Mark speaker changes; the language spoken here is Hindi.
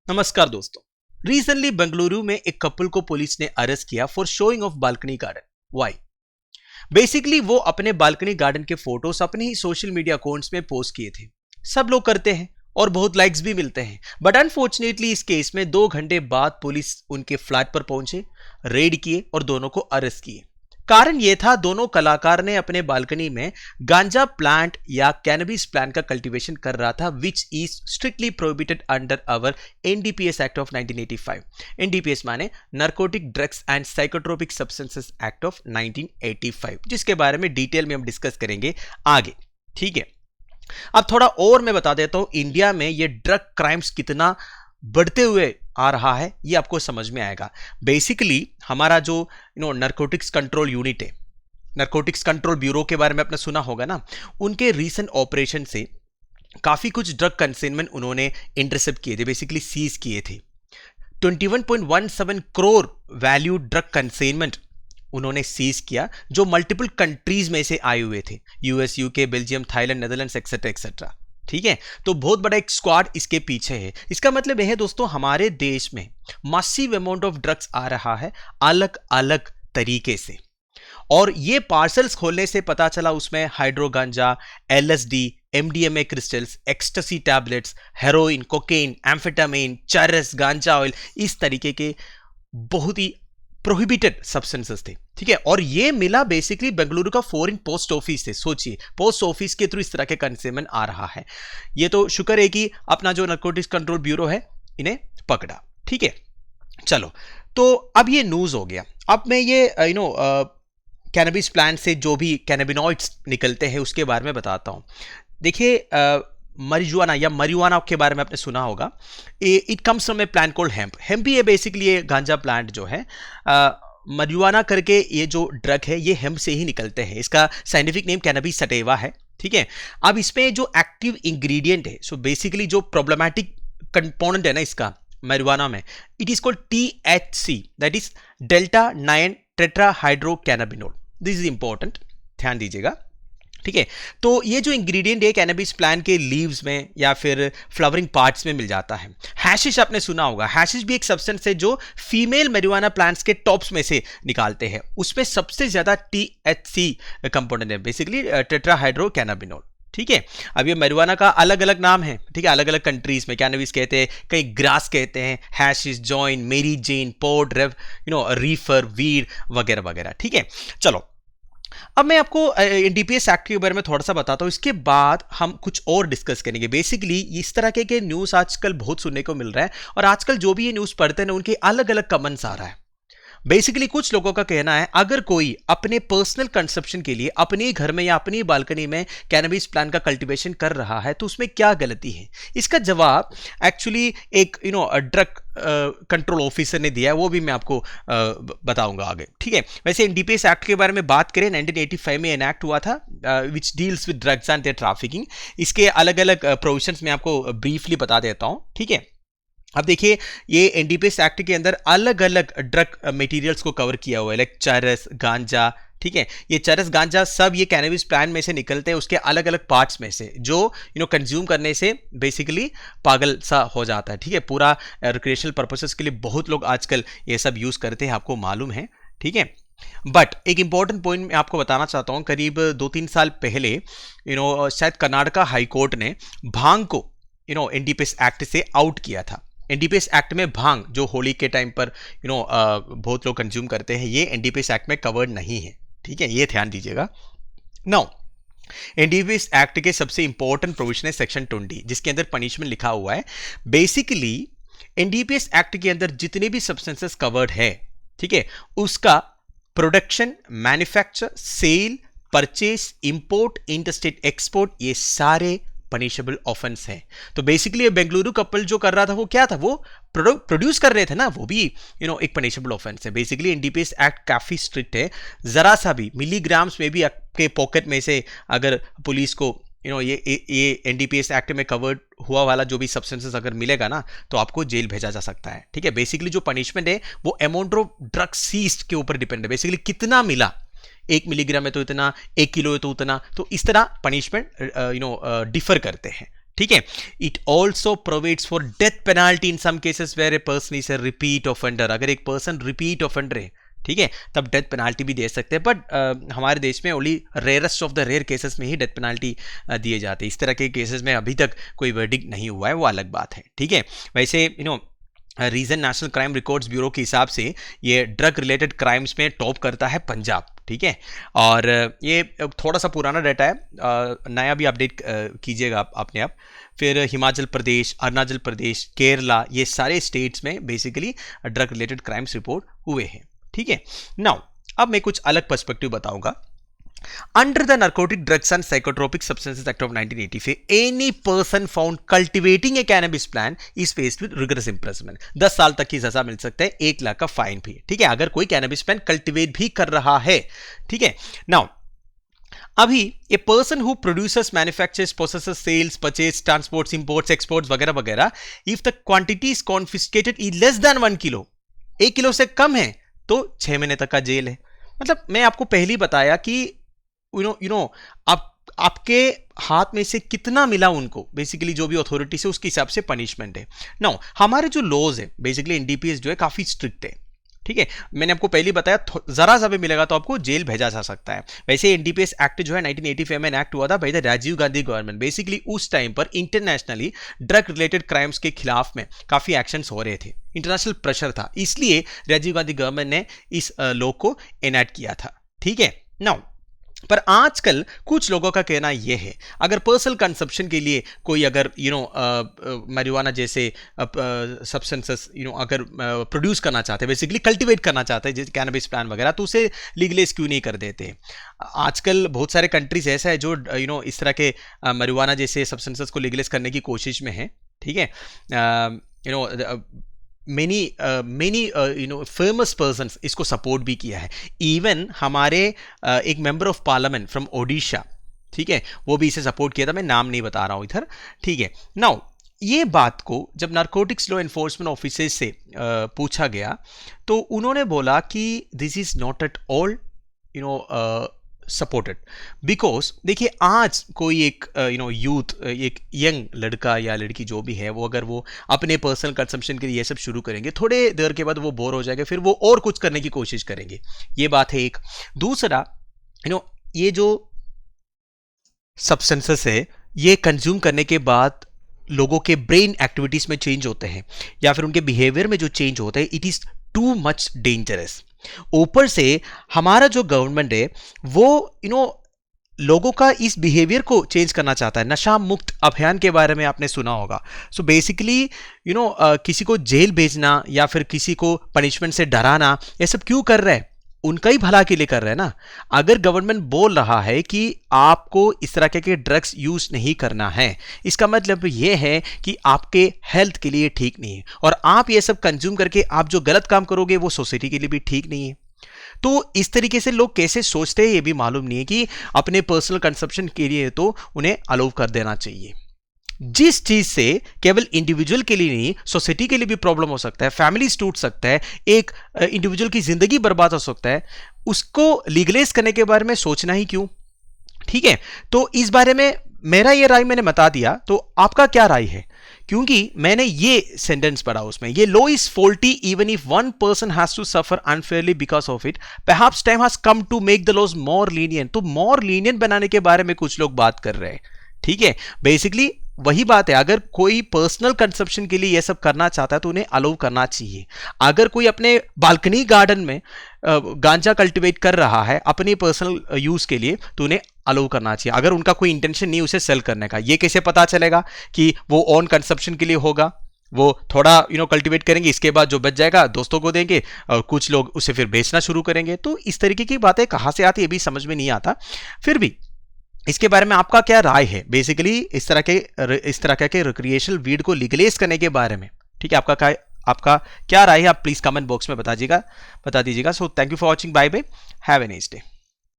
Speaker 1: नमस्कार दोस्तों। रिसेंटली बेंगलुरु में एक कपल को पुलिस ने अरेस्ट किया for showing off balcony garden. Why? Basically वो अपने बालकनी गार्डन के फोटोज अपने ही सोशल मीडिया अकाउंट्स में पोस्ट किए थे। सब लोग करते हैं और बहुत लाइक्स भी मिलते हैं, बट अनफॉर्चुनेटली इस केस में 2 घंटे बाद पुलिस उनके फ्लैट पर पहुंचे, रेड किए और दोनों को अरेस्ट किए। कारण यह था, दोनों कलाकार ने अपने बालकनी में गांजा प्लांट या कैनबिस प्लांट का कल्टीवेशन कर रहा था, which is strictly prohibited under our NDPS act of 1985। NDPS माने narcotic drugs and psychotropic substances act of 1985, जिसके बारे में डिटेल में हम डिस्कस करेंगे आगे। ठीक है, अब थोड़ा और मैं बता देता हूं, इंडिया में ये ड्रग क्राइम्स कितना बढ़ते हुए आ रहा है ये आपको समझ में आएगा। बेसिकली हमारा जो नारकोटिक्स कंट्रोल यूनिट है, नारकोटिक्स कंट्रोल ब्यूरो के बारे में आपने सुना होगा ना, उनके रीसेंट ऑपरेशन से काफी कुछ ड्रग कंसाइनमेंट उन्होंने इंटरसेप्ट किए थे, बेसिकली सीज किए थे। 21.17 करोड़ वैल्यू ड्रग कंसाइनमेंट उन्होंने सीज किया, जो मल्टीपल कंट्रीज में से आए हुए थे, US, UK, Belgium, Thailand, Netherlands etcetera etcetera. ठीक है, तो बहुत बड़ा एक स्क्वाड इसके पीछे है। इसका मतलब यह है दोस्तों, हमारे देश में मसिव अमाउंट ऑफ ड्रग्स आ रहा है अलग अलग तरीके से, और ये पार्सल्स खोलने से पता चला उसमें हाइड्रो गांजा, LSD, MDMA crystals, ecstasy tablets, heroin, cocaine, amphetamine, चरस, गांजा ऑयल, इस तरीके के बहुत ही प्रोहिबिटेड सब्सटेंसेस थे। ठीक है, और ये मिला बेसिकली बेंगलुरु का फॉरेन पोस्ट ऑफिस से। सोचिए, पोस्ट ऑफिस के थ्रू इस तरह के कंसाइनमेंट आ रहा है। ये तो शुक्र है कि अपना जो नारकोटिक्स कंट्रोल ब्यूरो है इन्हें पकड़ा। ठीक है, चलो, तो अब ये न्यूज हो गया। अब मैं ये कैनबिस प्लांट से जो भी कैनाबिनॉइड्स निकलते हैं उसके बारे में बताता हूं। देखिए, मरिजुआना या मरिजुआना के बारे में आपने सुना होगा। It comes from a plant called hemp. Hemp ही है बेसिकली, ये गांजा प्लांट जो है। मरिजुआना करके ये जो ड्रग है ये हेम्प से ही निकलते हैं। इसका साइंटिफिक नेम कैनबिस सटिवा है। ठीक है, अब इसमें जो एक्टिव इंग्रेडिएंट है, सो बेसिकली जो प्रॉब्लमैटिक कंपोनेंट है ना इसका marijuana में, it is called THC, that is delta 9 tetrahydrocannabinol. This is important, ध्यान दीजिएगा। ठीक है, तो ये जो इंग्रेडिएंट है कैनबिस प्लांट के लीव्स में या फिर फ्लावरिंग पार्ट्स में मिल जाता है। हैशिश आपने सुना होगा, हैशिश भी एक सब्सटेंस है जो फीमेल marijuana प्लांट्स के टॉप्स में से निकालते हैं। उसमें सबसे ज्यादा THC कंपोनेंट है, बेसिकली टेट्राहाइड्रोकैनाबिनोल। ठीक है, अब ये marijuana का अलग अलग नाम है। ठीक है, अलग अलग कंट्रीज में कैनबिस कहते हैं, कई ग्रास कहते हैं, हैशिश, जॉइन, मेरी जेन, पोड, रीफर, वीड वगैरह वगैरह। ठीक है, चलो, अब मैं आपको एनडीपीएस एक्ट के बारे में थोड़ा सा बताता हूं, इसके बाद हम कुछ और डिस्कस करेंगे। बेसिकली इस तरह के न्यूज आजकल बहुत सुनने को मिल रहा है, और आजकल जो भी ये न्यूज पढ़ते हैं ना, उनके अलग अलग कमेंट्स आ रहा है। बेसिकली कुछ लोगों का कहना है, अगर कोई अपने पर्सनल कंजप्शन के लिए अपने घर में या अपनी बालकनी में कैनबिस प्लांट का कल्टीवेशन कर रहा है तो उसमें क्या गलती है। इसका जवाब एक्चुअली एक ड्रग कंट्रोल ऑफिसर ने दिया है, वो भी मैं आपको बताऊंगा आगे। ठीक है, वैसे एनडीपीएस एक्ट के बारे में बात करें, 1985 में एनैक्ट हुआ था, which deals with drugs and their trafficking. इसके अलग अलग प्रोविजंस मैं आपको ब्रीफली बता देता हूं। ठीक है, अब देखिए, ये एनडीपीएस एक्ट के अंदर अलग अलग ड्रग मटेरियल्स को कवर किया हुआ है, लाइक चरस, गांजा। ठीक है, ये चरस, गांजा सब ये कैनबिस प्लांट में से निकलते हैं, उसके अलग अलग पार्ट्स में से, जो कंज्यूम करने से बेसिकली पागल सा हो जाता है। ठीक है, पूरा रिक्रिएशनल पर्पसेस के लिए बहुत लोग आजकल ये सब यूज करते हैं, आपको मालूम है। ठीक है, बट एक इंपॉर्टेंट पॉइंट मैं आपको बताना चाहता हूं, करीब 2-3 साल पहले शायद कर्नाटका हाईकोर्ट ने भांग को एनडीपीएस एक्ट से आउट किया था। एनडीपीएस एक्ट में भांग जो होली के टाइम पर बहुत लोग कंज्यूम करते हैं, ये एनडीपीएस एक्ट में कवर्ड नहीं है। ठीक है, ये ध्यान दीजिएगा। नाउ, एनडीपीएस एक्ट के सबसे इंपॉर्टेंट प्रोविजन है सेक्शन 20, जिसके अंदर पनिशमेंट लिखा हुआ है। बेसिकली एनडीपीएस एक्ट के अंदर जितने भी सब्सटेंसेस कवर्ड है, ठीक है, उसका production, manufacture, sale, purchase, import, interstate export, ये सारे पनिशेबल ऑफेंस है। तो बेसिकली बेंगलुरु कपल जो कर रहा था वो क्या था, वो प्रोड्यूस कर रहे थे ना, वो भी एक पनिशेबल ऑफेंस है। बेसिकली एनडीपीएस एक्ट काफी स्ट्रिक्ट है। जरा सा भी मिलीग्राम्स में भी आपके पॉकेट में से अगर पुलिस को ये एनडीपीएस एक्ट में कवर्ड हुआ वाला जो भी सब्सटेंसेस अगर मिलेगा ना, तो आपको जेल भेजा जा सकता है। ठीक है, बेसिकली जो पनिशमेंट है वो अमाउंट ऑफ ड्रग सीज्ड के ऊपर डिपेंड है। बेसिकली कितना मिला, 1 मिलीग्राम है तो इतना, 1 किलो है तो उतना, तो इस तरह पनिशमेंट डिफर करते हैं। ठीक है। It also provides for death penalty in some cases where a person is a repeat offender. अगर एक पर्सन रिपीट ऑफेंडर है, ठीक है, तब डेथ पेनाल्टी भी दे सकते हैं। बट हमारे देश में only rarest of the rare cases में ही डेथ पेनाल्टी दिए जाते हैं। इस तरह के केसेस में अभी तक कोई वर्डिक्ट नहीं हुआ है, वो अलग बात है, ठीक है। वैसे reason national crime records bureau के हिसाब से ये ड्रग रिलेटेड क्राइम्स में टॉप करता है पंजाब, ठीक है। और ये थोड़ा सा पुराना डाटा है, नया भी अपडेट कीजिएगा आप अपने आप। फिर हिमाचल प्रदेश, अरुणाचल प्रदेश, केरला, ये सारे स्टेट्स में basically drug related crimes report हुए हैं, ठीक है। नाउ अब मैं कुछ अलग पर्सपेक्टिव बताऊंगा। Under the Narcotic Drugs and Psychotropic Substances Act of 1985, any person found cultivating a cannabis plant is faced with rigorous imprisonment. 10 साल तक की सजा मिल सकता है, 1 लाख का फाइन भी, ठीक है, अगर कोई कैनबिस प्लांट कल्टिवेट भी कर रहा है, ठीक है। नाउ अभी a person who producers, manufactures, processes, sales, purchase, transports, imports, exports वगैरह वगैरह, if the quantity is confiscated is less than 1 kilo, 1 kilo से कम है तो 6 महीने तक का जेल है। मतलब मैं आपको पहले ही बताया कि आपके हाथ में से कितना मिला उनको, बेसिकली जो भी अथॉरिटी से उसके हिसाब से पनिशमेंट है। नाउ हमारे जो लॉज है बेसिकली एनडीपीएस जो है काफी स्ट्रिक्ट है, ठीक है। मैंने आपको पहले बताया जरा सा भी मिलेगा तो आपको जेल भेजा जा सकता है। वैसे एनडीपीएस एक्ट जो है 1985 में एक्ट हुआ था by the Rajiv Gandhi government. Basically उस टाइम पर इंटरनेशनली ड्रग रिलेटेड क्राइम्स के खिलाफ में काफी एक्शंस हो रहे थे, इंटरनेशनल प्रेशर था, इसलिए राजीव गांधी गवर्नमेंट ने इस लॉ को एनैक्ट किया था, ठीक है। नाउ पर आजकल कुछ लोगों का कहना यह है, अगर पर्सनल कंजप्शन के लिए कोई अगर marijuana जैसे सब्सटेंसेस अगर प्रोड्यूस करना चाहते हैं, बेसिकली कल्टीवेट करना चाहते हैं जैसे कैनबिस प्लांट वगैरह, तो उसे लीगलाइज क्यों नहीं कर देते। आजकल बहुत सारे कंट्रीज ऐसा है जो इस तरह के marijuana जैसे सब्सटेंसेस को लीगलाइज करने की कोशिश में है, ठीक है। many famous persons इसको सपोर्ट भी किया है। इवन हमारे एक member of parliament from Odisha, ठीक है, वो भी इसे सपोर्ट किया था, मैं नाम नहीं बता रहा हूं इधर, ठीक है। नाउ ये बात को जब नारकोटिक्स लॉ एनफोर्समेंट ऑफिसर्स से पूछा गया तो उन्होंने बोला कि this is not at all supported, because देखिए आज कोई एक यूथ, एक यंग लड़का या लड़की जो भी है, वो अगर वो अपने पर्सनल कंजम्पशन के लिए ये सब शुरू करेंगे, थोड़े देर के बाद वो बोर हो जाएंगे, फिर वो और कुछ करने की कोशिश करेंगे, ये बात है एक। दूसरा ये जो सब्सटेंसेस है ये कंज्यूम करने के बाद लोगों के ब्रेन एक्टिविटीज में चेंज होते हैं या फिर उनके बिहेवियर में जो चेंज होता है, it is too much dangerous. ऊपर से हमारा जो गवर्नमेंट है वो लोगों का इस बिहेवियर को चेंज करना चाहता है। नशा मुक्त अभियान के बारे में आपने सुना होगा। सो बेसिकली किसी को जेल भेजना या फिर किसी को पनिशमेंट से डराना, ये सब क्यों कर रहे हैं? उनका ही भला के लिए कर रहे हैं ना। अगर गवर्नमेंट बोल रहा है कि आपको इस तरह के ड्रग्स यूज नहीं करना है, इसका मतलब यह है कि आपके हेल्थ के लिए ठीक नहीं है, और आप ये सब कंज्यूम करके आप जो गलत काम करोगे वो सोसाइटी के लिए भी ठीक नहीं है। तो इस तरीके से लोग कैसे सोचते हैं ये भी मालूम नहीं है कि अपने पर्सनल कंजप्शन के लिए तो उन्हें अलाउ कर देना चाहिए। जिस चीज से केवल इंडिविजुअल के लिए नहीं, सोसाइटी के लिए भी प्रॉब्लम हो सकता है, फैमिलीज टूट सकता है, एक इंडिविजुअल की जिंदगी बर्बाद हो सकता है, उसको लीगलाइज करने के बारे में सोचना ही क्यों? ठीक है, तो इस बारे में मेरा ये राय मैंने बता दिया, तो आपका क्या राय है? क्योंकि मैंने ये सेंटेंस पढ़ा उसमें, ये law is faulty even if one person has to suffer unfairly because of it, perhaps time has come to make the laws more lenient. तो मोर लीनियंट बनाने के बारे में कुछ लोग बात कर रहे हैं। ठीक है, बेसिकली वही बात है, अगर कोई पर्सनल कंजप्शन के लिए ये सब करना चाहता है तो उन्हें अलाउ करना चाहिए। अगर कोई अपने बालकनी गार्डन में गांजा कल्टीवेट कर रहा है अपने पर्सनल यूज के लिए तो उन्हें अलाउ करना चाहिए। अगर उनका कोई इंटेंशन नहीं उसे सेल करने का, ये कैसे पता चलेगा कि वो ऑन कंजप्शन के लिए होगा? वो थोड़ा कल्टीवेट करेंगे, इसके बाद जो बच जाएगा दोस्तों को देंगे और कुछ लोग उसे फिर बेचना शुरू करेंगे। तो इस तरीके की बातें कहां से आती है ये भी समझ में नहीं आता। फिर भी इसके बारे में आपका क्या राय है? बेसिकली इस तरह के रिक्रिएशनल वीड को लीगलाइज करने के बारे में, ठीक है, आपका क्या राय है? आप प्लीज कमेंट बॉक्स में बता दीजिएगा। So thank you for watching, bye bye, have a nice day.